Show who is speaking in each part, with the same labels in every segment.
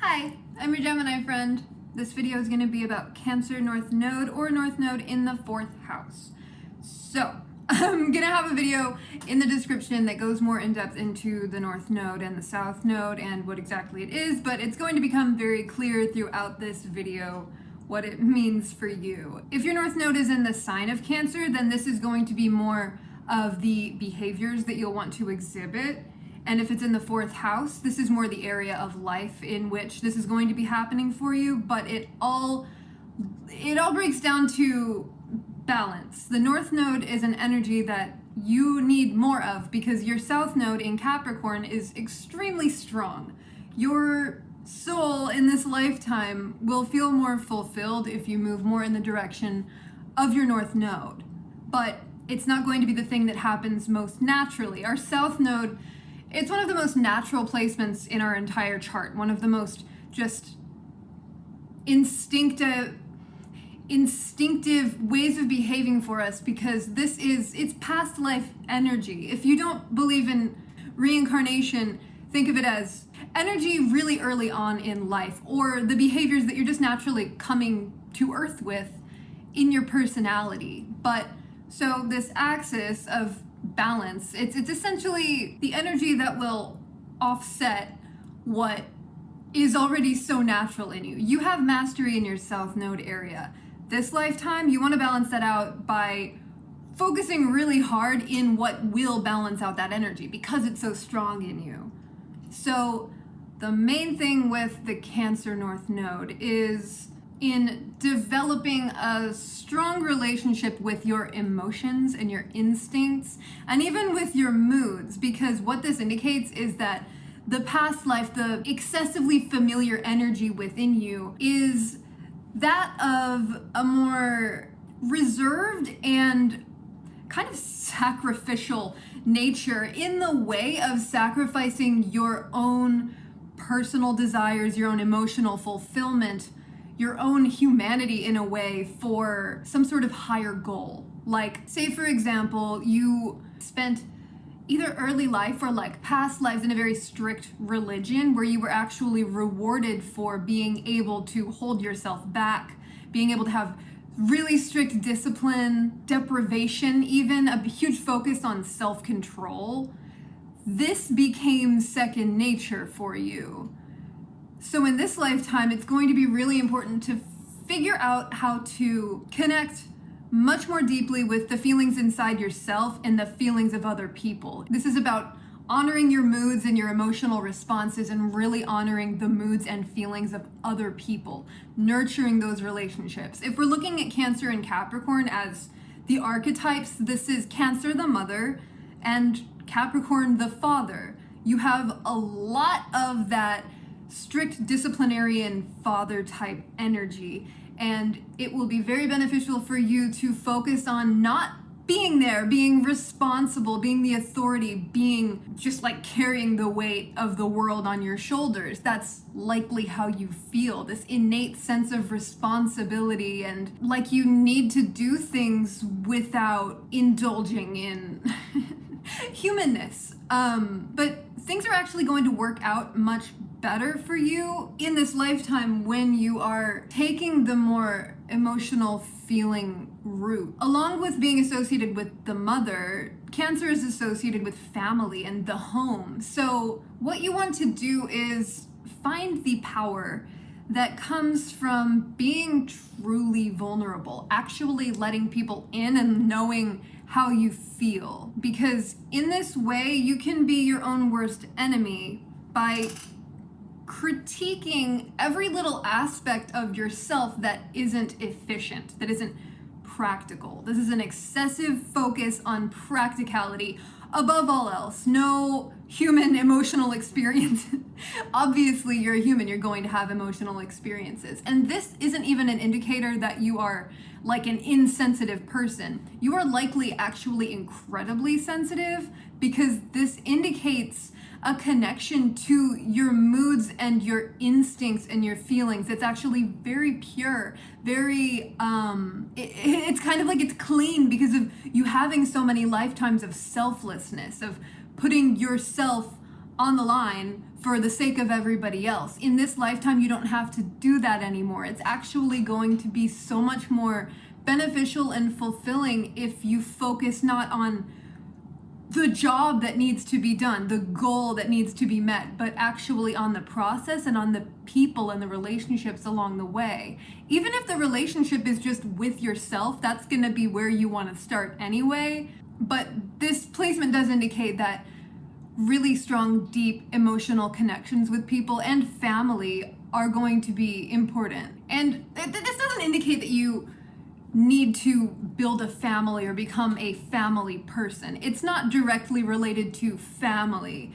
Speaker 1: Hi, I'm your Gemini friend. This video is going to be about Cancer North Node or North Node in the 4th house. So, I'm going to have a video in the description that goes more in depth into the North Node and the South Node and what exactly it is, but it's going to become very clear throughout this video what it means for you. If your North Node is in the sign of Cancer, then this is going to be more of the behaviors that you'll want to exhibit. And if it's in the 4th house, this is more the area of life in which this is going to be happening for you, but it all breaks down to balance. The North Node is an energy that you need more of because your South Node in Capricorn is extremely strong. Your soul in this lifetime will feel more fulfilled if you move more in the direction of your North Node, but it's not going to be the thing that happens most naturally. Our South Node, it's one of the most natural placements in our entire chart, one of the most just instinctive ways of behaving for us, because it's past life energy. If you don't believe in reincarnation, think of it as energy really early on in life, or the behaviors that you're just naturally coming to Earth with in your personality. But so this axis of balance, it's essentially the energy that will offset what is already so natural in you. You have mastery in your South Node area. This lifetime, you want to balance that out by focusing really hard in what will balance out that energy because it's so strong in you. So the main thing with the Cancer North Node is in developing a strong relationship with your emotions and your instincts, and even with your moods, because what this indicates is that the past life, the excessively familiar energy within you, is that of a more reserved and kind of sacrificial nature, in the way of sacrificing your own personal desires, your own emotional fulfillment, your own humanity in a way for some sort of higher goal. Like, say for example, you spent either early life or like past lives in a very strict religion where you were actually rewarded for being able to hold yourself back, being able to have really strict discipline, deprivation, even a huge focus on self-control. This became second nature for you. So in this lifetime, it's going to be really important to figure out how to connect much more deeply with the feelings inside yourself and the feelings of other people. This is about honoring your moods and your emotional responses and really honoring the moods and feelings of other people, nurturing those relationships. If we're looking at Cancer and Capricorn as the archetypes, this is Cancer, the mother, and Capricorn, the father. You have a lot of that strict disciplinarian father type energy, and it will be very beneficial for you to focus on not being there, being responsible, being the authority, being just like carrying the weight of the world on your shoulders. That's likely how you feel, this innate sense of responsibility and like you need to do things without indulging in humanness. But things are actually going to work out much better for you in this lifetime when you are taking the more emotional feeling route. Along with being associated with the mother, Cancer is associated with family and the home. So what you want to do is find the power that comes from being truly vulnerable, actually letting people in and knowing how you feel. Because in this way, you can be your own worst enemy by critiquing every little aspect of yourself that isn't efficient, that isn't practical. This is an excessive focus on practicality above all else. No human emotional experience. Obviously, you're a human, you're going to have emotional experiences. And this isn't even an indicator that you are like an insensitive person. You are likely actually incredibly sensitive, because this indicates a connection to your moods and your instincts and your feelings. It's actually very pure, very, it's kind of like it's clean because of you having so many lifetimes of selflessness, of putting yourself on the line for the sake of everybody else. In this lifetime, you don't have to do that anymore. It's actually going to be so much more beneficial and fulfilling if you focus not on the job that needs to be done, the goal that needs to be met, but actually on the process and on the people and the relationships along the way. Even if the relationship is just with yourself, that's going to be where you want to start anyway. But this placement does indicate that really strong, deep emotional connections with people and family are going to be important. And this doesn't indicate that you need to build a family or become a family person. It's not directly related to family.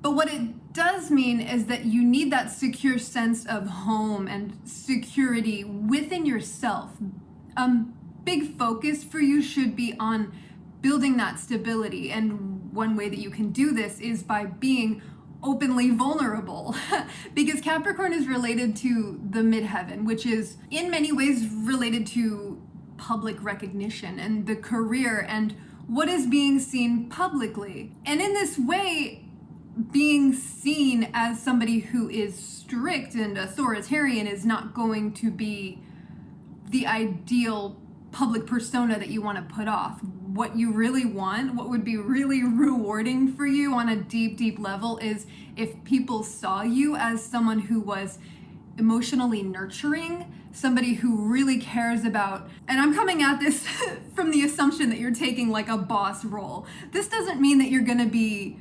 Speaker 1: But what it does mean is that you need that secure sense of home and security within yourself. Big focus for you should be on building that stability. And one way that you can do this is by being openly vulnerable, because Capricorn is related to the midheaven, which is in many ways related to public recognition and the career and what is being seen publicly. And in this way, being seen as somebody who is strict and authoritarian is not going to be the ideal public persona that you want to put off. What you really want, what would be really rewarding for you on a deep, deep level, is if people saw you as someone who was emotionally nurturing, somebody who really cares about, and I'm coming at this from the assumption that you're taking like a boss role. This doesn't mean that you're going to be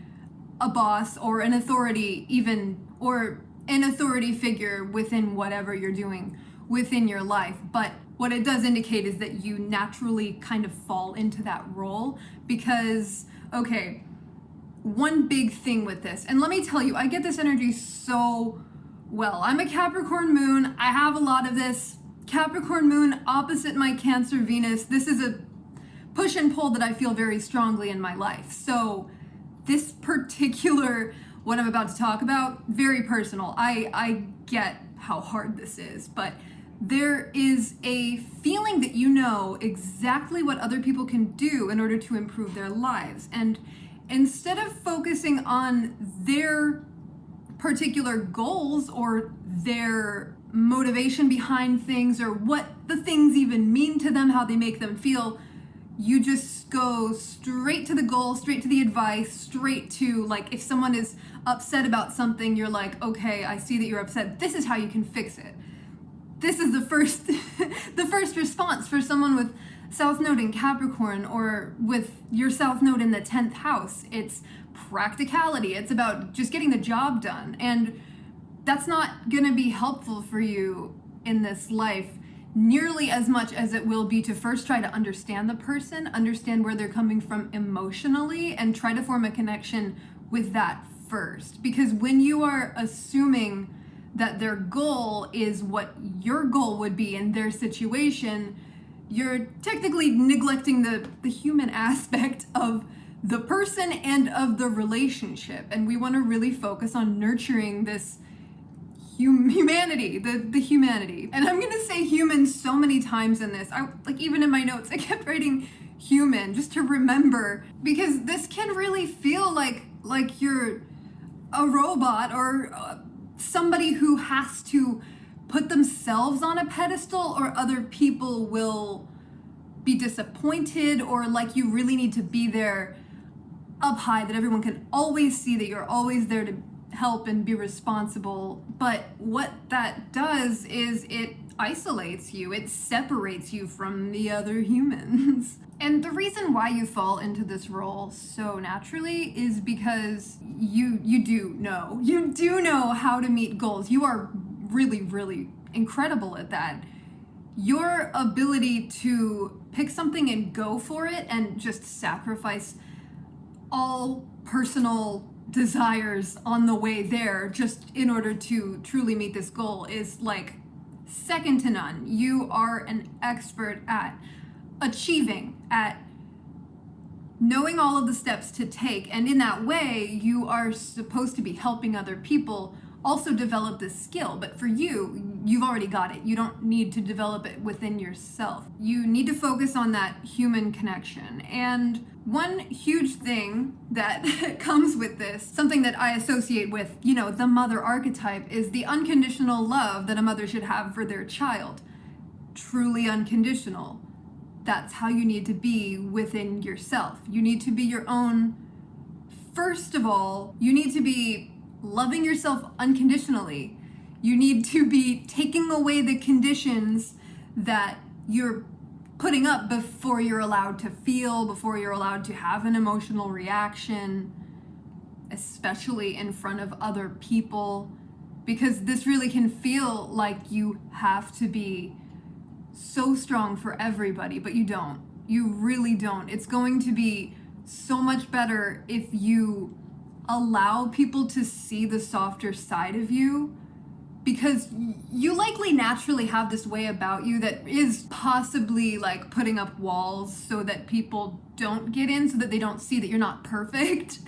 Speaker 1: a boss or an authority even, or an authority figure within whatever you're doing within your life. But what it does indicate is that you naturally kind of fall into that role because, okay, one big thing with this, and let me tell you, I get this energy so well. I'm a Capricorn moon. I have a lot of this. Capricorn moon opposite my Cancer Venus. This is a push and pull that I feel very strongly in my life. So this particular, what I'm about to talk about, very personal. I get how hard this is, but there is a feeling that you know exactly what other people can do in order to improve their lives. And instead of focusing on their particular goals or their motivation behind things or what the things even mean to them, how they make them feel, you just go straight to the goal, straight to the advice, straight to, like, if someone is upset about something, you're like, okay, I see that you're upset. This is how you can fix it. This is the first the first response for someone with South Node in Capricorn or with your South Node in the 10th house. It's practicality. It's about just getting the job done. And that's not going to be helpful for you in this life nearly as much as it will be to first try to understand the person, understand where they're coming from emotionally, and try to form a connection with that first. Because when you are assuming that their goal is what your goal would be in their situation, you're technically neglecting the human aspect of the person and of the relationship. And we want to really focus on nurturing this humanity, the humanity. And I'm going to say human so many times in this. Even in my notes, I kept writing human just to remember, because this can really feel like you're a robot or somebody who has to put themselves on a pedestal, or other people will be disappointed, or like you really need to be there up high, that everyone can always see that you're always there to help and be responsible. But what that does is it isolates you, it separates you from the other humans. And the reason why you fall into this role so naturally is because you do know how to meet goals. You are really, really incredible at that. Your ability to pick something and go for it and just sacrifice all personal desires on the way there just in order to truly meet this goal is like second to none. You are an expert at achieving, at knowing all of the steps to take, and in that way you are supposed to be helping other people also develop this skill. But for you, you've already got it. You don't need to develop it within yourself. You need to focus on that human connection. And one huge thing that comes with this, something that I associate with, the mother archetype, is the unconditional love that a mother should have for their child. Truly unconditional. That's how you need to be within yourself. You need to be your own. First of all, you need to be loving yourself unconditionally. You need to be taking away the conditions that you're putting up before you're allowed to feel, before you're allowed to have an emotional reaction, especially in front of other people, because this really can feel like you have to be so strong for everybody, but you don't. You really don't. It's going to be so much better if you allow people to see the softer side of you, because you likely naturally have this way about you that is possibly like putting up walls so that people don't get in, so that they don't see that you're not perfect.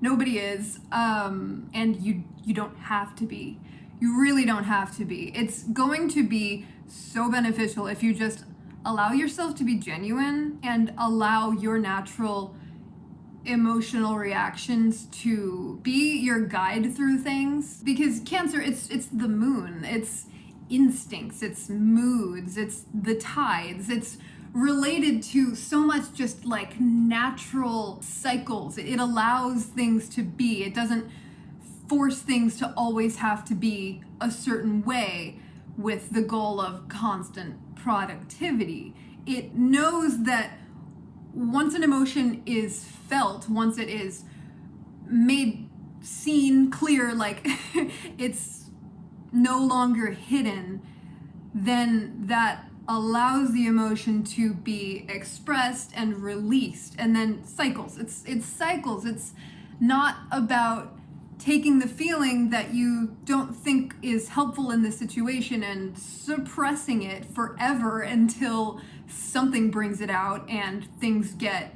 Speaker 1: Nobody is. And you don't have to be. You really don't have to be. It's going to be so beneficial if you just allow yourself to be genuine and allow your natural emotional reactions to be your guide through things. Because Cancer, it's the moon, it's instincts, it's moods, it's the tides, it's related to so much just like natural cycles. It allows things to be. It doesn't force things to always have to be a certain way with the goal of constant productivity. It knows that once an emotion is felt, once it is made seen, clear, like it's no longer hidden, then that allows the emotion to be expressed and released, and then cycles. It's cycles. It's not about taking the feeling that you don't think is helpful in this situation and suppressing it forever until something brings it out and things get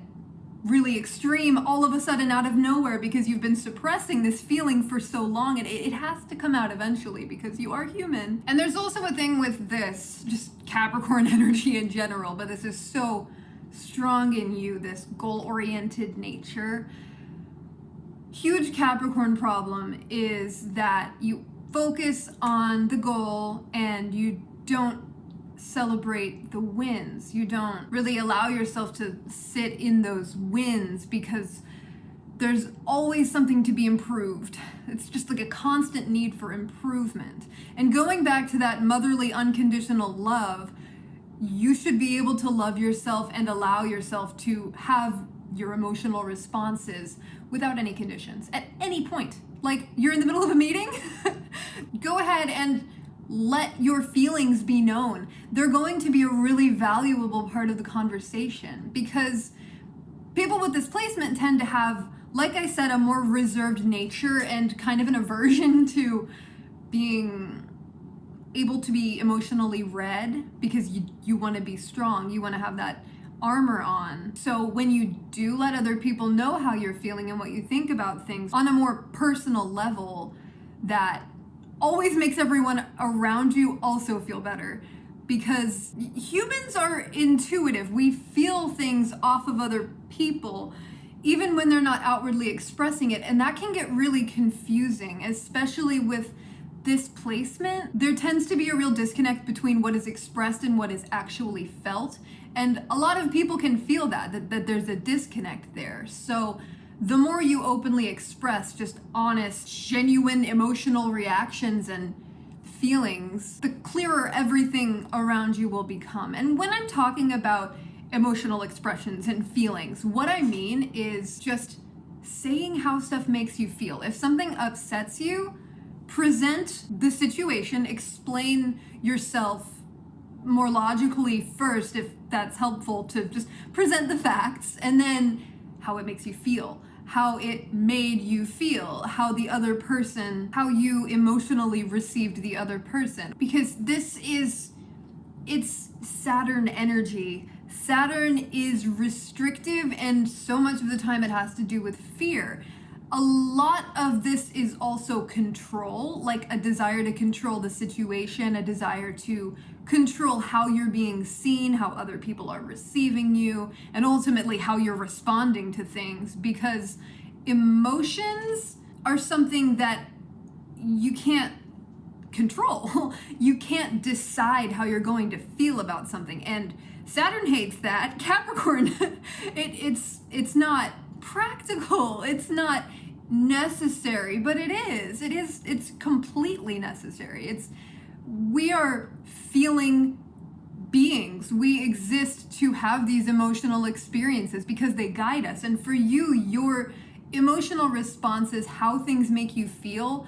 Speaker 1: really extreme all of a sudden out of nowhere, because you've been suppressing this feeling for so long, and it has to come out eventually because you are human. And there's also a thing with this, just Capricorn energy in general, but this is so strong in you, this goal-oriented nature. Huge Capricorn problem is that you focus on the goal and you don't celebrate the wins. You don't really allow yourself to sit in those wins because there's always something to be improved. It's just like a constant need for improvement. And going back to that motherly unconditional love, you should be able to love yourself and allow yourself to have your emotional responses without any conditions at any point. Like you're in the middle of a meeting, go ahead and let your feelings be known. They're going to be a really valuable part of the conversation, because people with this placement tend to have, like I said, a more reserved nature and kind of an aversion to being able to be emotionally read, because you want to be strong. You want to have that armor on. So when you do let other people know how you're feeling and what you think about things on a more personal level, that always makes everyone around you also feel better, because humans are intuitive. We feel things off of other people even when they're not outwardly expressing it, and that can get really confusing, especially with this placement. There tends to be a real disconnect between what is expressed and what is actually felt, and a lot of people can feel that there's a disconnect there. So the more you openly express just honest, genuine emotional reactions and feelings, the clearer everything around you will become. And when I'm talking about emotional expressions and feelings, what I mean is just saying how stuff makes you feel. If something upsets you, present the situation, explain yourself more logically first, if that's helpful, to just present the facts, and then how it makes you feel, how it made you feel, how the other person, how you emotionally received the other person. Because it's Saturn energy. Saturn is restrictive, and so much of the time it has to do with fear. a lot of this is also control, like a desire to control the situation, a desire to control how you're being seen, how other people are receiving you, and ultimately how you're responding to things, because emotions are something that you can't control. You can't decide how you're going to feel about something, and Saturn hates that. Capricorn, it's not practical, it's not necessary, but it's completely necessary. We are feeling beings. We exist to have these emotional experiences because they guide us. And for you, your emotional responses, how things make you feel,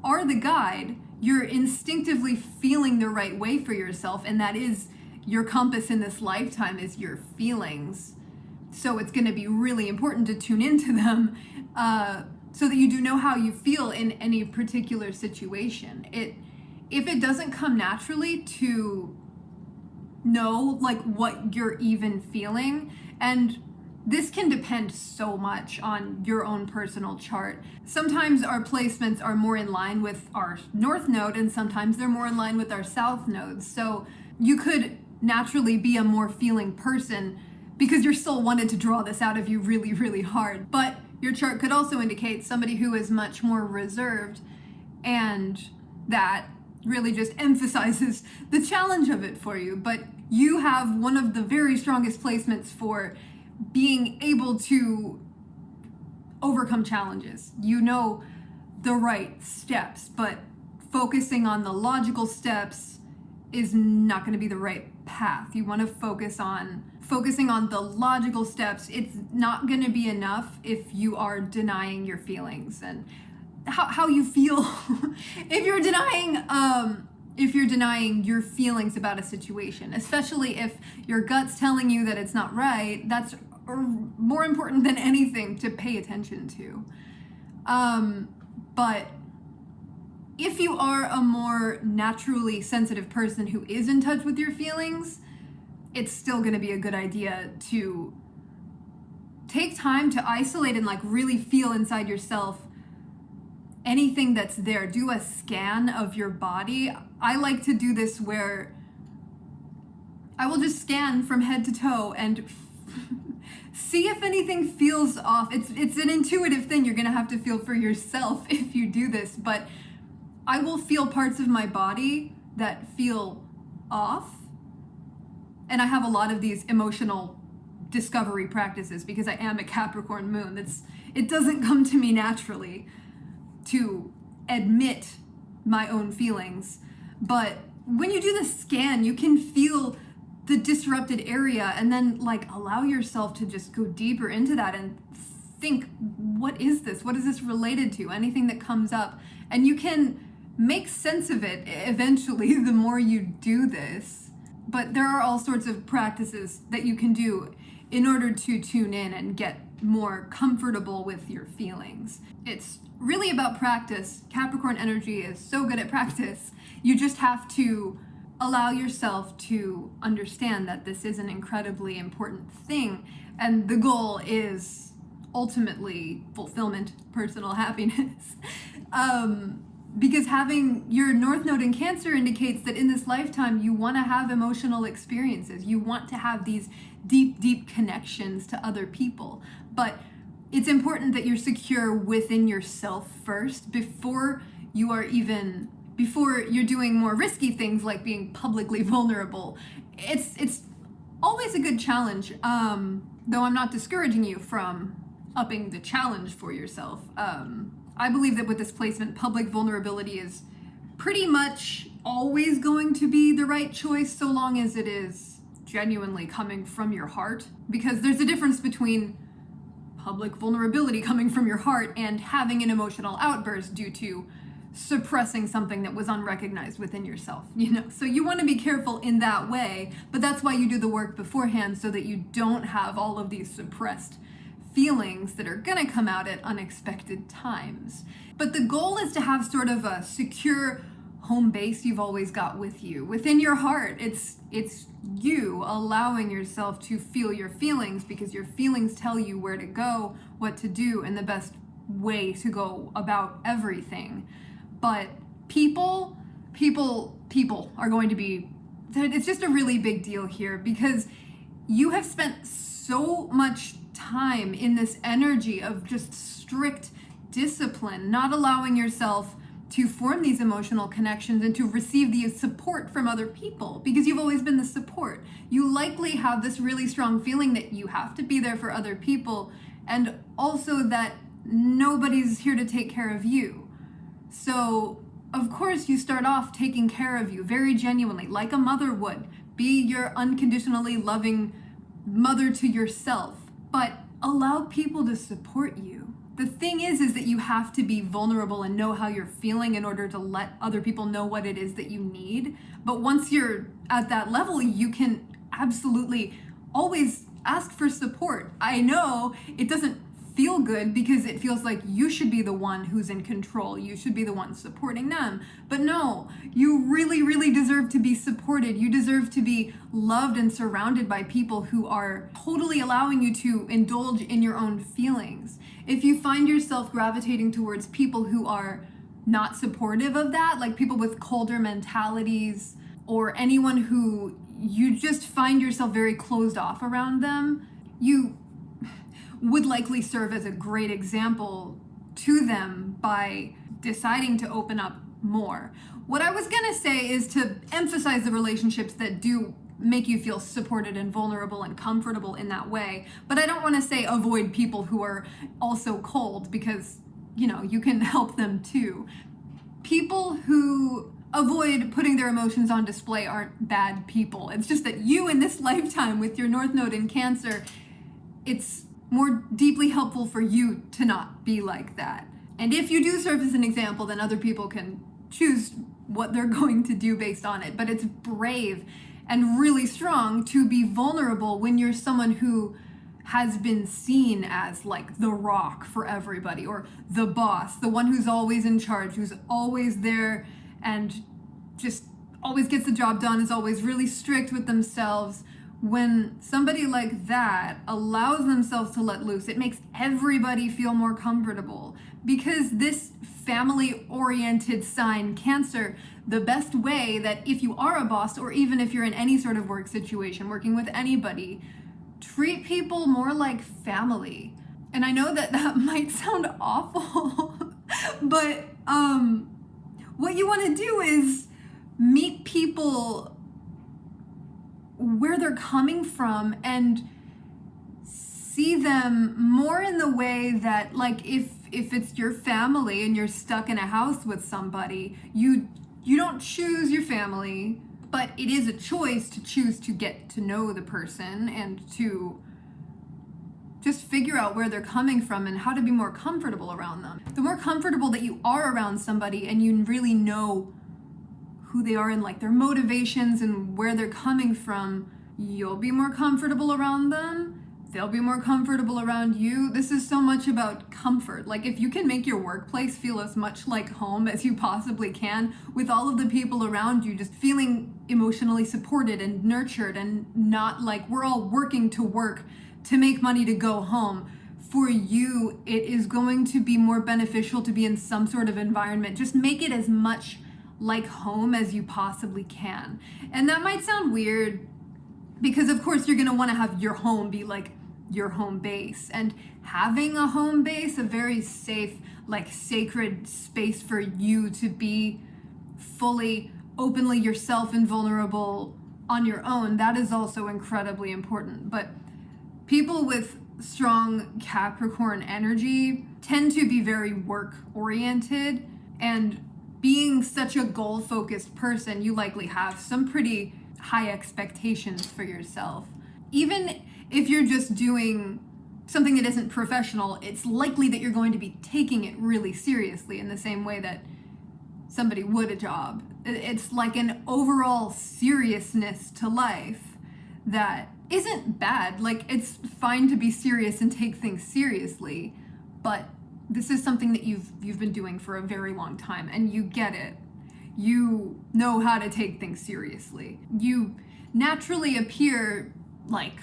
Speaker 1: are the guide. You're instinctively feeling the right way for yourself, and that is your compass in this lifetime, is your feelings. So it's going to be really important to tune into them, so that you do know how you feel in any particular situation. If it doesn't come naturally to know like what you're even feeling, and this can depend so much on your own personal chart. Sometimes our placements are more in line with our north node, and sometimes they're more in line with our south node. So you could naturally be a more feeling person because your soul wanted to draw this out of you really, really hard. But your chart could also indicate somebody who is much more reserved, and that really just emphasizes the challenge of it for you. But you have one of the very strongest placements for being able to overcome challenges. You know the right steps, but focusing on the logical steps is not going to be the right path. You want to focusing on the logical steps. It's not going to be enough if you are denying your feelings and how you feel. If you're denying your feelings about a situation, especially if your gut's telling you that it's not right, that's more important than anything to pay attention to. But if you are a more naturally sensitive person who is in touch with your feelings, it's still going to be a good idea to take time to isolate and like really feel inside yourself anything that's there. Do a scan of your body. I like to do this where I will just scan from head to toe and see if anything feels off. It's an intuitive thing you're going to have to feel for yourself if you do this, but I will feel parts of my body that feel off. And I have a lot of these emotional discovery practices because I am a Capricorn moon. It doesn't come to me naturally to admit my own feelings. But when you do the scan, you can feel the disrupted area and then like allow yourself to just go deeper into that and think, what is this? What is this related to? Anything that comes up. And you can make sense of it eventually the more you do this. But there are all sorts of practices that you can do in order to tune in and get more comfortable with your feelings. It's really about practice. Capricorn energy is so good at practice. You just have to allow yourself to understand that this is an incredibly important thing, and the goal is ultimately fulfillment, personal happiness. Because having your North Node in Cancer indicates that in this lifetime you want to have emotional experiences. You want to have these deep, deep connections to other people. But it's important that you're secure within yourself first before you're doing more risky things like being publicly vulnerable. It's always a good challenge, though I'm not discouraging you from upping the challenge for yourself. I believe that with this placement, public vulnerability is pretty much always going to be the right choice so long as it is genuinely coming from your heart. Because there's a difference between public vulnerability coming from your heart and having an emotional outburst due to suppressing something that was unrecognized within yourself, So you want to be careful in that way, but that's why you do the work beforehand, so that you don't have all of these suppressed feelings that are gonna come out at unexpected times. But the goal is to have sort of a secure home base you've always got with you. Within your heart, it's you allowing yourself to feel your feelings, because your feelings tell you where to go, what to do, and the best way to go about everything. But people are going to be, it's just a really big deal here, because you have spent so much time in this energy of just strict discipline, not allowing yourself to form these emotional connections and to receive the support from other people, because you've always been the support. You likely have this really strong feeling that you have to be there for other people, and also that nobody's here to take care of you. So of course you start off taking care of you very genuinely, like a mother would. Be your unconditionally loving mother to yourself, but allow people to support you. The thing is that you have to be vulnerable and know how you're feeling in order to let other people know what it is that you need. But once you're at that level, you can absolutely always ask for support. I know it doesn't feel good because it feels like you should be the one who's in control. You should be the one supporting them. But no, you really, really deserve to be supported. You deserve to be loved and surrounded by people who are totally allowing you to indulge in your own feelings. If you find yourself gravitating towards people who are not supportive of that, like people with colder mentalities, or anyone who you just find yourself very closed off around them, you would likely serve as a great example to them by deciding to open up more. What I was gonna say is to emphasize the relationships that do make you feel supported and vulnerable and comfortable in that way. But I don't want to say avoid people who are also cold, because, you know, you can help them too. People who avoid putting their emotions on display aren't bad people. It's just that you in this lifetime with your North Node in Cancer, it's more deeply helpful for you to not be like that. And if you do serve as an example, then other people can choose what they're going to do based on it. But it's brave and really strong to be vulnerable when you're someone who has been seen as like the rock for everybody, or the boss, the one who's always in charge, who's always there and just always gets the job done, is always really strict with themselves. When somebody like that allows themselves to let loose, it makes everybody feel more comfortable. Because this family-oriented sign, Cancer, the best way that if you are a boss, or even if you're in any sort of work situation, working with anybody, treat people more like family. And I know that that might sound awful, but what you want to do is meet people where they're coming from and see them more in the way that, like, if it's your family and you're stuck in a house with somebody, you don't choose your family, but it is a choice to choose to get to know the person and to just figure out where they're coming from and how to be more comfortable around them. The more comfortable that you are around somebody and you really know who they are and like their motivations and where they're coming from, you'll be more comfortable around them. They'll be more comfortable around you. This is so much about comfort. Like, if you can make your workplace feel as much like home as you possibly can, with all of the people around you just feeling emotionally supported and nurtured, and not like we're all working to work to make money to go home. For you, it is going to be more beneficial to be in some sort of environment. Just make it as much like home as you possibly can. And that might sound weird, because of course you're going to want to have your home be like your home base. And having a home base, a very safe, like sacred space for you to be fully, openly yourself and vulnerable on your own, that is also incredibly important. But people with strong Capricorn energy tend to be very work oriented, and being such a goal focused person, you likely have some pretty high expectations for yourself. Even if you're just doing something that isn't professional, it's likely that you're going to be taking it really seriously in the same way that somebody would a job. It's like an overall seriousness to life that isn't bad. Like, it's fine to be serious and take things seriously, but this is something that you've been doing for a very long time, and you get it. You know how to take things seriously. You naturally appear like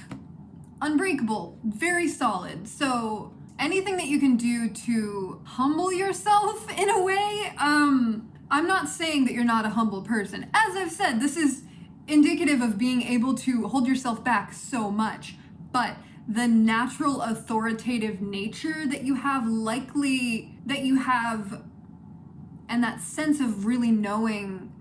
Speaker 1: unbreakable, very solid. So anything that you can do to humble yourself in a way. I'm not saying that you're not a humble person. As I've said, this is indicative of being able to hold yourself back so much. But the natural authoritative nature that you have, and that sense of really knowing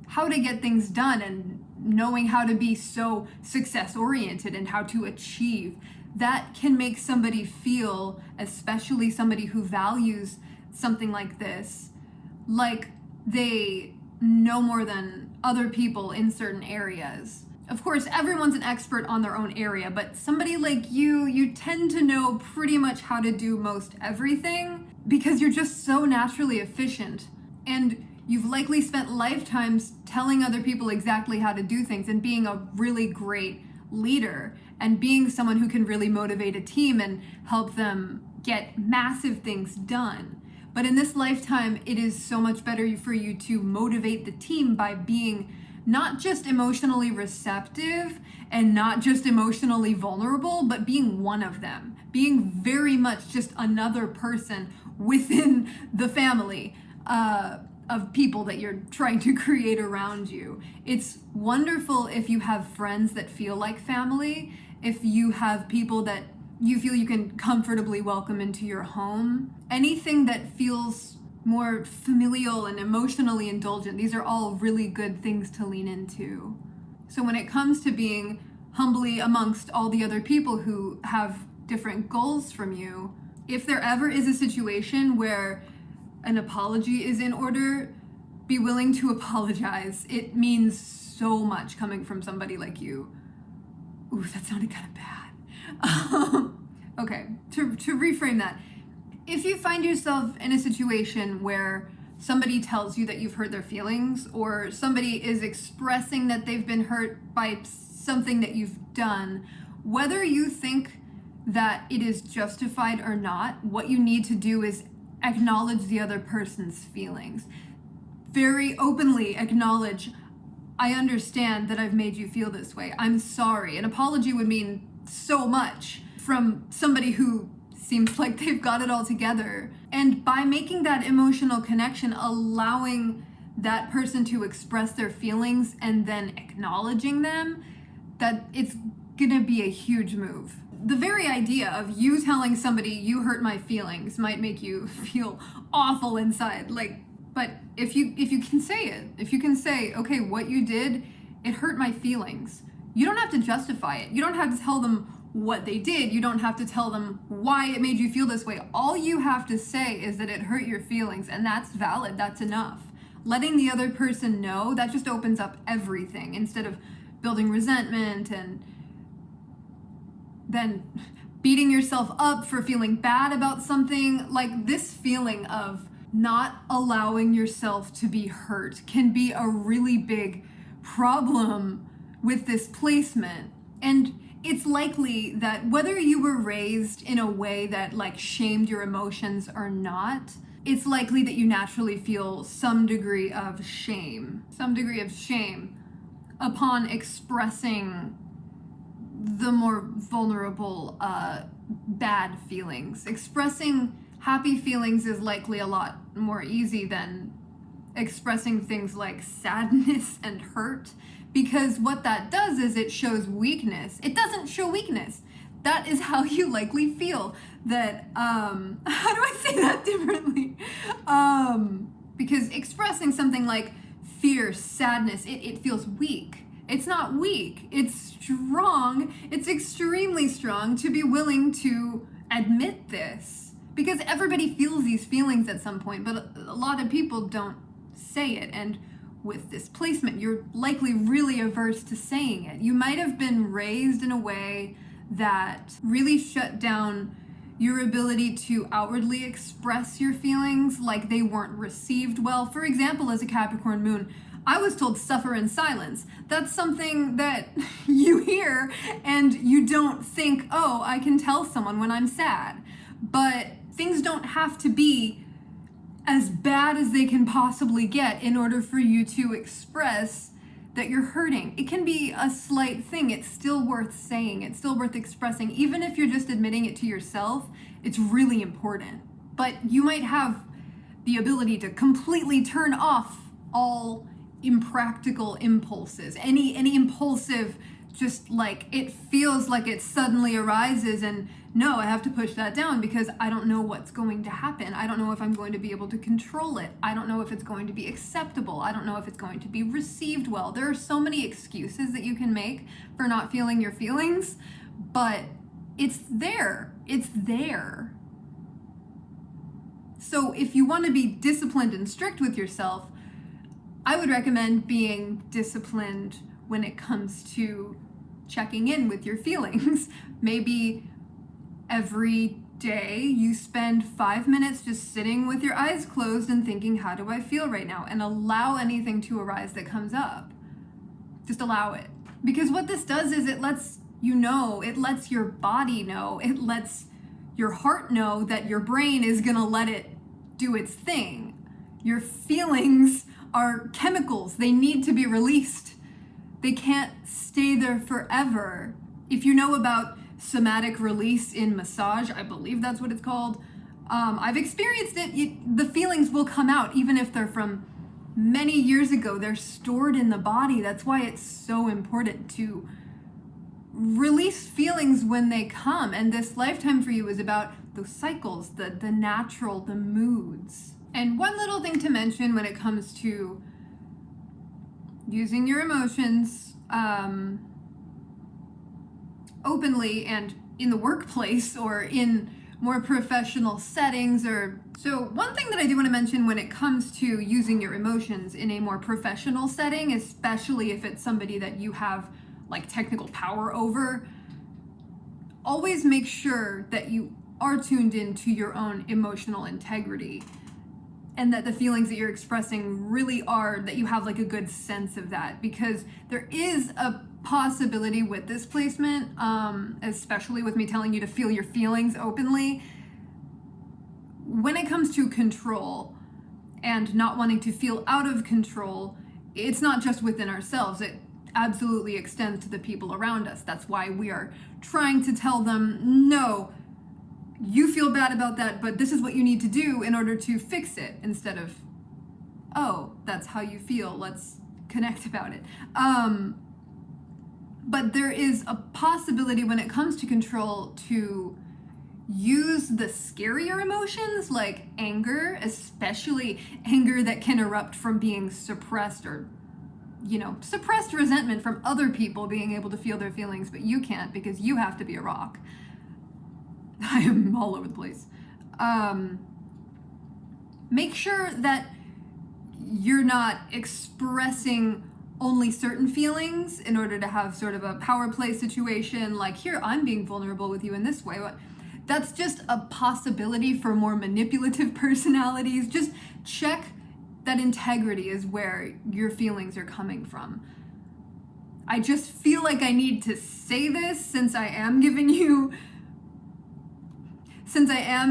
Speaker 1: how to get things done and knowing how to be so success oriented and how to achieve, that can make somebody feel, especially somebody who values something like this, like they know more than other people in certain areas. Of course, everyone's an expert on their own area, but somebody like you tend to know pretty much how to do most everything because you're just so naturally efficient. And you've likely spent lifetimes telling other people exactly how to do things and being a really great leader and being someone who can really motivate a team and help them get massive things done. But in this lifetime, it is so much better for you to motivate the team by being not just emotionally receptive and not just emotionally vulnerable, but being one of them, being very much just another person within the family of people that you're trying to create around you. It's wonderful if you have friends that feel like family, if you have people that you feel you can comfortably welcome into your home. Anything that feels more familial and emotionally indulgent, these are all really good things to lean into. So when it comes to being humbly amongst all the other people who have different goals from you, if there ever is a situation where an apology is in order, be willing to apologize. It means so much coming from somebody like you. Ooh, that sounded kind of bad. Okay, to reframe that, if you find yourself in a situation where somebody tells you that you've hurt their feelings, or somebody is expressing that they've been hurt by something that you've done, whether you think that it is justified or not, what you need to do is acknowledge the other person's feelings. Very openly acknowledge, I understand that I've made you feel this way. I'm sorry. An apology would mean so much from somebody who seems like they've got it all together. And by making that emotional connection, allowing that person to express their feelings and then acknowledging them, that it's gonna be a huge move. The very idea of you telling somebody you hurt my feelings might make you feel awful inside. But if you can say it, if you can say, okay, what you did, it hurt my feelings. You don't have to justify it. You don't have to tell them what they did. You don't have to tell them why it made you feel this way. All you have to say is that it hurt your feelings, and that's valid. That's enough. Letting the other person know, that just opens up everything instead of building resentment and then beating yourself up for feeling bad about something. Like, this feeling of not allowing yourself to be hurt can be a really big problem with this placement. And it's likely that whether you were raised in a way that shamed your emotions or not, it's likely that you naturally feel some degree of shame upon expressing the more vulnerable bad feelings. Expressing happy feelings is likely a lot more easy than expressing things like sadness and hurt, because what that does is it shows weakness. It doesn't show weakness. That is how you likely feel. That how do I say that differently? Because expressing something like fear, sadness, it feels weak. It's not weak. It's strong. It's extremely strong to be willing to admit this, because everybody feels these feelings at some point, but a lot of people don't say it. And with this placement, you're likely really averse to saying it. You might have been raised in a way that really shut down your ability to outwardly express your feelings, like they weren't received well. For example, as a Capricorn moon, I was told suffer in silence. That's something that you hear and you don't think, oh, I can tell someone when I'm sad. But things don't have to be as bad as they can possibly get in order for you to express that you're hurting. It can be a slight thing. It's still worth saying. It's still worth expressing. Even if you're just admitting it to yourself, it's really important. But you might have the ability to completely turn off all impractical impulses. Any impulsive, just like it feels like it suddenly arises, and no, I have to push that down because I don't know what's going to happen. I don't know if I'm going to be able to control it. I don't know if it's going to be acceptable. I don't know if it's going to be received well. There are so many excuses that you can make for not feeling your feelings, but it's there. It's there. So if you want to be disciplined and strict with yourself, I would recommend being disciplined when it comes to checking in with your feelings. Maybe every day you spend 5 minutes just sitting with your eyes closed and thinking, how do I feel right now? And allow anything to arise that comes up. Just allow it. Because what this does is it lets you know, it lets your body know, it lets your heart know that your brain is gonna let it do its thing. Your feelings are chemicals. They need to be released. They can't stay there forever. If you know about somatic release in massage, I believe that's what it's called. I've experienced it. The feelings will come out even if they're from many years ago. They're stored in the body. That's why it's so important to release feelings when they come. And this lifetime for you is about those cycles, the natural, the moods. And one little thing to mention when it comes to using your emotions openly and in the workplace or in more professional settings. So one thing that I do want to mention when it comes to using your emotions in a more professional setting, especially if it's somebody that you have like technical power over, always make sure that you are tuned into your own emotional integrity and that the feelings that you're expressing really are, that you have like a good sense of that, because there is a possibility with this placement, especially with me telling you to feel your feelings openly, when it comes to control and not wanting to feel out of control, it's not just within ourselves. It absolutely extends to the people around us. That's why we are trying to tell them, no, you feel bad about that, but this is what you need to do in order to fix it, instead of, oh, that's how you feel, let's connect about it. But there is a possibility when it comes to control to use the scarier emotions like anger, especially anger that can erupt from being suppressed, or suppressed resentment from other people being able to feel their feelings, but you can't because you have to be a rock. I am all over the place. Make sure that you're not expressing only certain feelings in order to have sort of a power play situation, like, here, I'm being vulnerable with you in this way. That's just a possibility for more manipulative personalities. Just check that integrity is where your feelings are coming from. I just feel like I need to say this since I am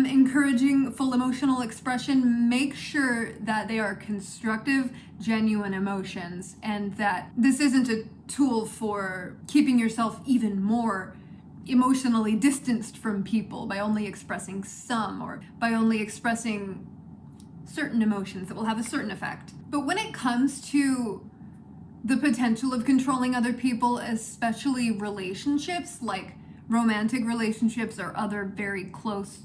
Speaker 1: encouraging full emotional expression. Make sure that they are constructive, genuine emotions, and that this isn't a tool for keeping yourself even more emotionally distanced from people by only expressing some, or by only expressing certain emotions that will have a certain effect. But when it comes to the potential of controlling other people, especially relationships, like romantic relationships or other very close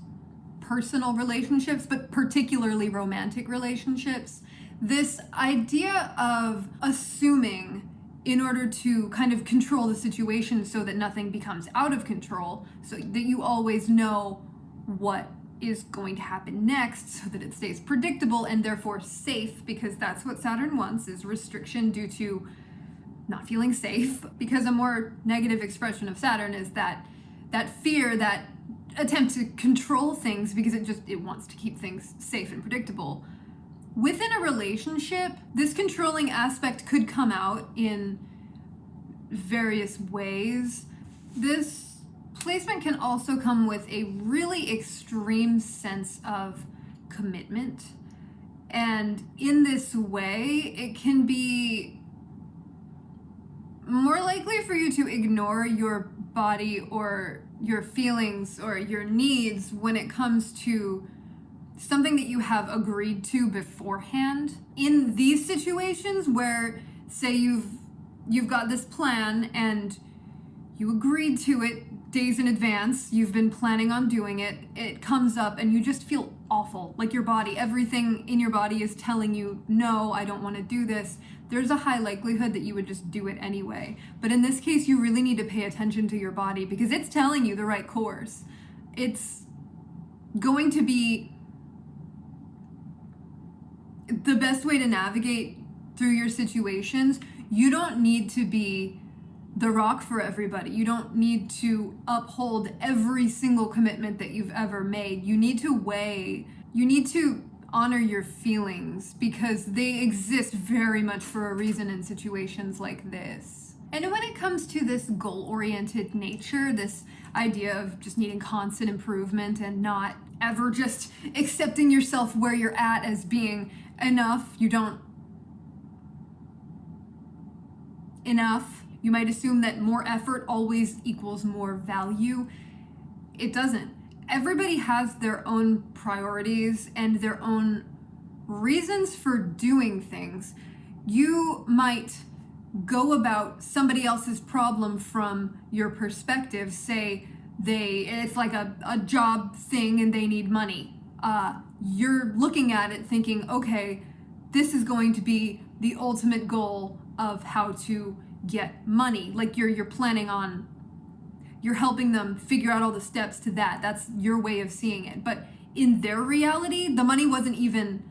Speaker 1: personal relationships, but particularly romantic relationships, this idea of assuming in order to kind of control the situation so that nothing becomes out of control, so that you always know what is going to happen next, so that it stays predictable and therefore safe, because that's what Saturn wants, is restriction due to not feeling safe. Because a more negative expression of Saturn is that fear, that attempt to control things, because it wants to keep things safe and predictable. Within a relationship, this controlling aspect could come out in various ways. This placement can also come with a really extreme sense of commitment. And in this way, it can be more likely for you to ignore your body or your feelings or your needs when it comes to something that you have agreed to beforehand. In these situations where, say, you've got this plan and you agreed to it days in advance, you've been planning on doing it, it comes up and you just feel awful. Like your body, everything in your body is telling you, no, I don't want to do this. There's a high likelihood that you would just do it anyway. But in this case, you really need to pay attention to your body because it's telling you the right course. It's going to be the best way to navigate through your situations. You don't need to be the rock for everybody. You don't need to uphold every single commitment that you've ever made. You need to honor your feelings because they exist very much for a reason in situations like this. And when it comes to this goal-oriented nature, this idea of just needing constant improvement and not ever just accepting yourself where you're at as being enough, you might assume that more effort always equals more value. It doesn't. Everybody has their own priorities and their own reasons for doing things. You might go about somebody else's problem from your perspective. Say it's like a job thing and they need money. You're looking at it thinking, okay, this is going to be the ultimate goal of how to get money. Like you're planning on, you're helping them figure out all the steps to that. That's your way of seeing it. But in their reality, the money wasn't even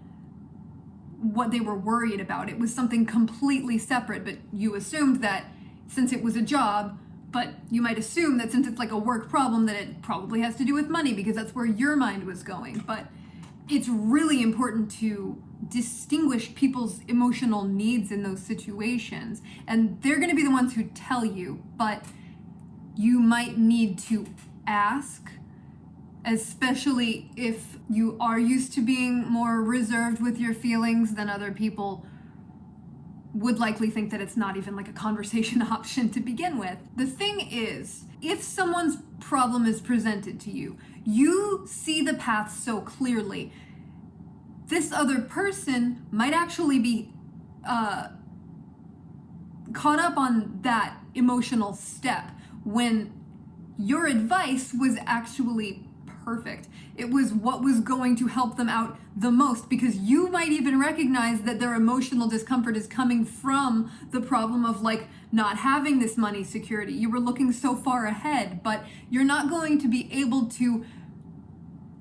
Speaker 1: what they were worried about. It was something completely separate, but you assumed that since it was a job, but you might assume that since it's like a work problem that it probably has to do with money because that's where your mind was going. But it's really important to distinguish people's emotional needs in those situations. And they're going to be the ones who tell you, but you might need to ask, especially if you are used to being more reserved with your feelings than other people would likely think that it's not even like a conversation option to begin with. The thing is, if someone's problem is presented to you, you see the path so clearly. This other person might actually be caught up on that emotional step when your advice was actually perfect. It was what was going to help them out the most because you might even recognize that their emotional discomfort is coming from the problem of like not having this money security. You were looking so far ahead, but you're not going to be able to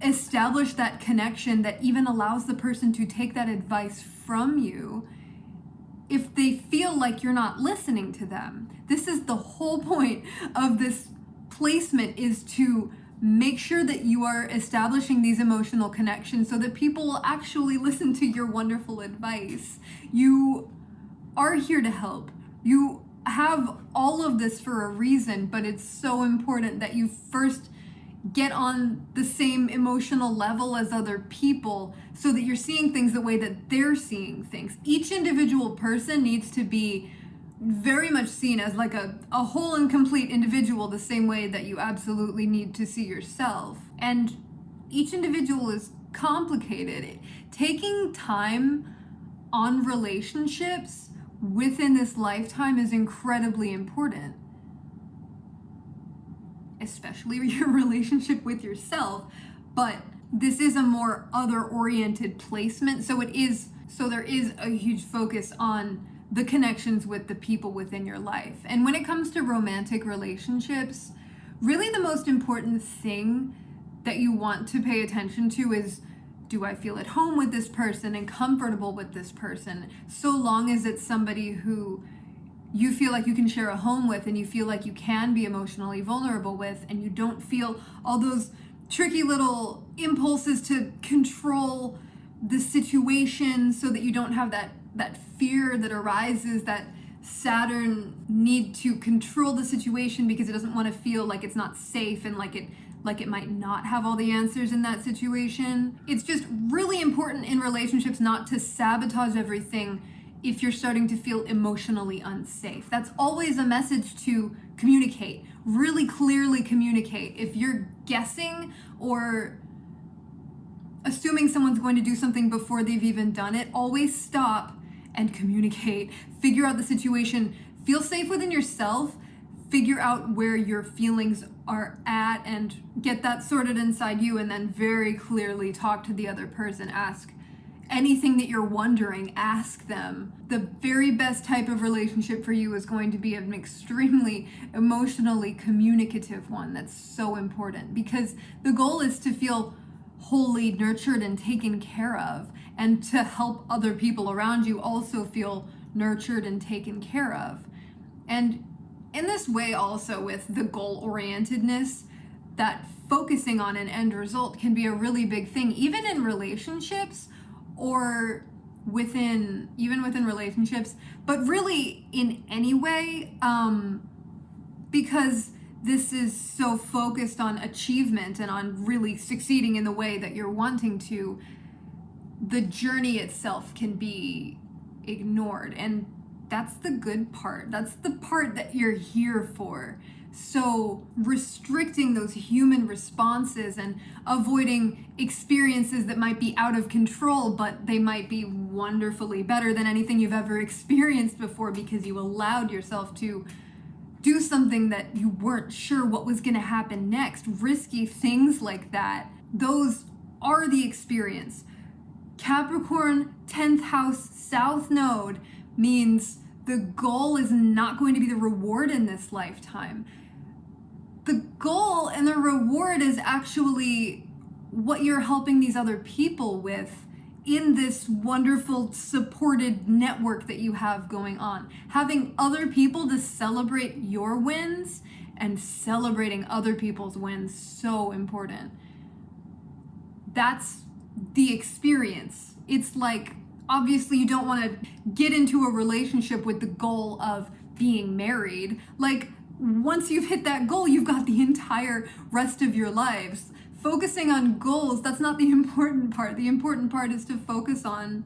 Speaker 1: establish that connection that even allows the person to take that advice from you if they feel like you're not listening to them. This is the whole point of this placement, is to make sure that you are establishing these emotional connections so that people will actually listen to your wonderful advice. You are here to help. You have all of this for a reason, but it's so important that you first get on the same emotional level as other people so that you're seeing things the way that they're seeing things. Each individual person needs to be very much seen as like a whole and complete individual, the same way that you absolutely need to see yourself. And each individual is complicated. Taking time on relationships within this lifetime is incredibly important, especially your relationship with yourself. But this is a more other-oriented placement, so there is a huge focus on the connections with the people within your life. And when it comes to romantic relationships, really the most important thing that you want to pay attention to is, do I feel at home with this person and comfortable with this person? So long as it's somebody who you feel like you can share a home with and you feel like you can be emotionally vulnerable with, and you don't feel all those tricky little impulses to control the situation so that you don't have that fear that arises, that Saturn need to control the situation because it doesn't want to feel like it's not safe and like it might not have all the answers in that situation. It's just really important in relationships not to sabotage everything if you're starting to feel emotionally unsafe. That's always a message to communicate, really clearly communicate. If you're guessing or assuming someone's going to do something before they've even done it, always stop and communicate. Figure out the situation. Feel safe within yourself. Figure out where your feelings are at and get that sorted inside you, and then very clearly talk to the other person. Ask anything that you're wondering, ask them. The very best type of relationship for you is going to be an extremely emotionally communicative one. That's so important, because the goal is to feel wholly nurtured and taken care of, and to help other people around you also feel nurtured and taken care of. And in this way also, with the goal-orientedness, that focusing on an end result can be a really big thing, even in relationships, or within relationships, but really in any way, because this is so focused on achievement and on really succeeding in the way that you're wanting to, the journey itself can be ignored. And that's the good part. That's the part that you're here for. So restricting those human responses and avoiding experiences that might be out of control, but they might be wonderfully better than anything you've ever experienced before, because you allowed yourself to do something that you weren't sure what was going to happen next. Risky things like that, those are the experience. Capricorn 10th house South Node means the goal is not going to be the reward in this lifetime. The goal and the reward is actually what you're helping these other people with in this wonderful supported network that you have going on. Having other people to celebrate your wins and celebrating other people's wins, so important. That's the experience. It's like, obviously you don't want to get into a relationship with the goal of being married. Like, once you've hit that goal, you've got the entire rest of your lives. Focusing on goals, that's not the important part. The important part is to focus on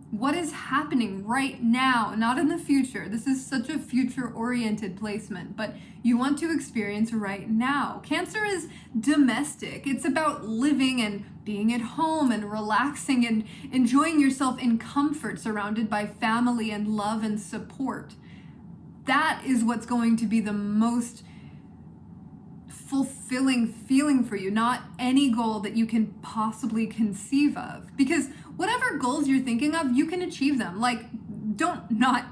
Speaker 1: what is happening right now, not in the future. This is such a future-oriented placement, but you want to experience right now. Cancer is domestic. It's about living and being at home and relaxing and enjoying yourself in comfort, surrounded by family and love and support. That is what's going to be the most fulfilling feeling for you, not any goal that you can possibly conceive of. Because whatever goals you're thinking of, you can achieve them. Like, don't not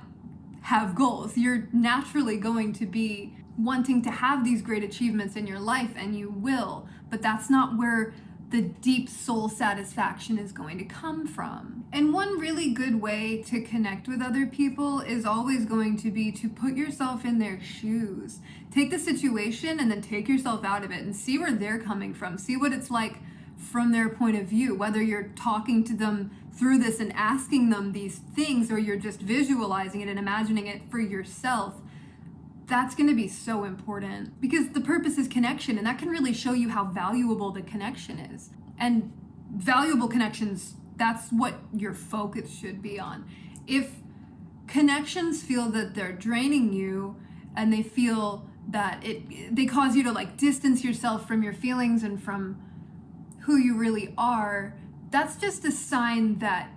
Speaker 1: have goals. You're naturally going to be wanting to have these great achievements in your life, and you will, but that's not where the deep soul satisfaction is going to come from. And one really good way to connect with other people is always going to be to put yourself in their shoes. Take the situation and then take yourself out of it and see where they're coming from. See what it's like from their point of view, whether you're talking to them through this and asking them these things, or you're just visualizing it and imagining it for yourself. That's going to be so important, because the purpose is connection, and that can really show you how valuable the connection is. And valuable connections, that's what your focus should be on. If connections feel that they're draining you, and they feel that they cause you to like distance yourself from your feelings and from who you really are, that's just a sign that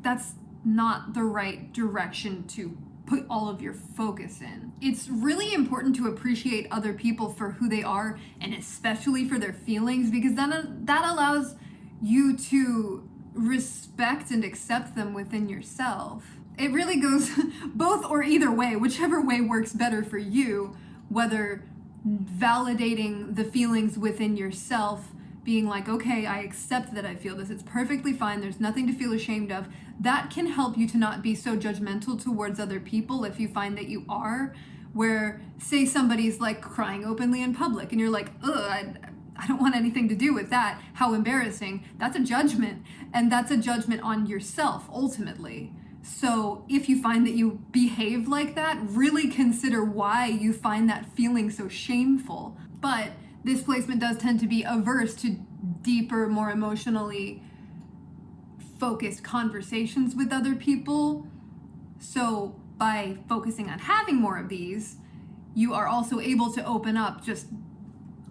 Speaker 1: that's not the right direction to put all of your focus in. It's really important to appreciate other people for who they are, and especially for their feelings, because then that allows you to respect and accept them within yourself. It really goes both or either way, whichever way works better for you, whether validating the feelings within yourself, being like, okay, I accept that I feel this. It's perfectly fine. There's nothing to feel ashamed of. That can help you to not be so judgmental towards other people if you find that you are, where, say, somebody's like crying openly in public and you're like, ugh, I don't want anything to do with that. How embarrassing. That's a judgment. And that's a judgment on yourself, ultimately. So if you find that you behave like that, really consider why you find that feeling so shameful. But this placement does tend to be averse to deeper, more emotionally focused conversations with other people. So by focusing on having more of these, you are also able to open up, just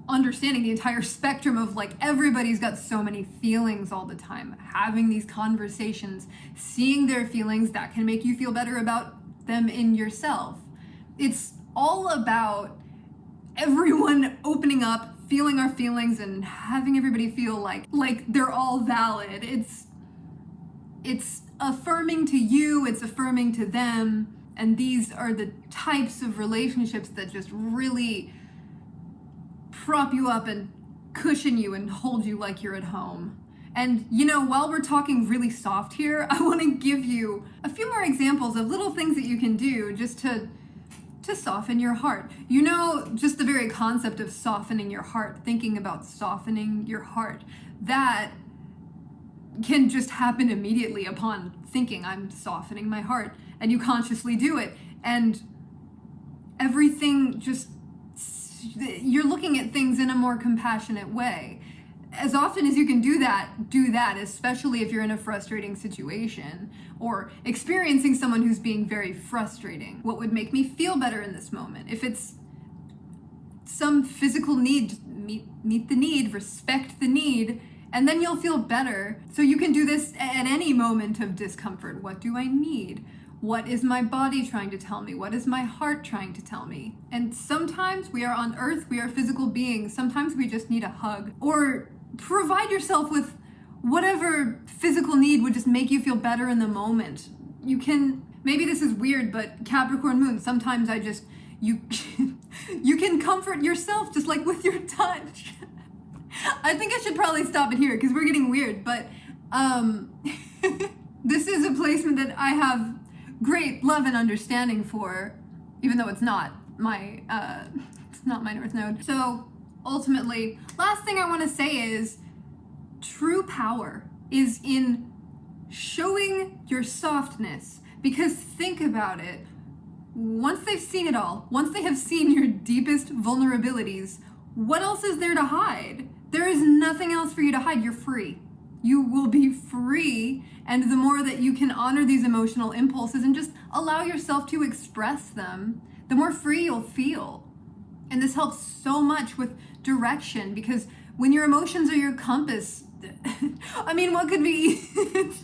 Speaker 1: understanding the entire spectrum of like everybody's got so many feelings all the time. Having these conversations, seeing their feelings, that can make you feel better about them in yourself. It's all about everyone opening up, feeling our feelings, and having everybody feel like they're all valid. It's affirming to you, it's affirming to them, and these are the types of relationships that just really prop you up and cushion you and hold you like you're at home. And while we're talking really soft here, I want to give you a few more examples of little things that you can do just to soften your heart. Just the very concept of softening your heart, thinking about softening your heart, that can just happen immediately upon thinking, I'm softening my heart, and you consciously do it, and everything just, you're looking at things in a more compassionate way. As often as you can do that, especially if you're in a frustrating situation or experiencing someone who's being very frustrating. What would make me feel better in this moment? If it's some physical need, meet the need, respect the need, and then you'll feel better. So you can do this at any moment of discomfort. What do I need? What is my body trying to tell me? What is my heart trying to tell me? And sometimes we are on earth, we are physical beings. Sometimes we just need a hug. Or provide yourself with whatever physical need would just make you feel better in the moment. You can, maybe this is weird, but Capricorn moon, sometimes you can comfort yourself just like with your touch. I think I should probably stop it here because we're getting weird, but this is a placement that I have great love and understanding for, even though it's not my North Node. So ultimately, last thing I want to say is true power is in showing your softness, because think about it. Once they've seen it all, once they have seen your deepest vulnerabilities, what else is there to hide? There is nothing else for you to hide. You're free. You will be free, and the more that you can honor these emotional impulses and just allow yourself to express them, the more free you'll feel. And this helps so much with direction, because when your emotions are your compass, I mean, what could be,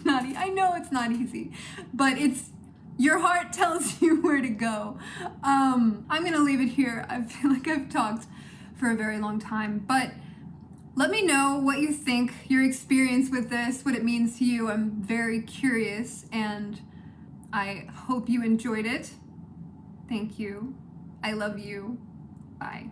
Speaker 1: I know it's not easy, but your heart tells you where to go. I'm gonna leave it here. I feel like I've talked for a very long time, but let me know what you think, your experience with this, what it means to you. I'm very curious, and I hope you enjoyed it. Thank you. I love you. Bye.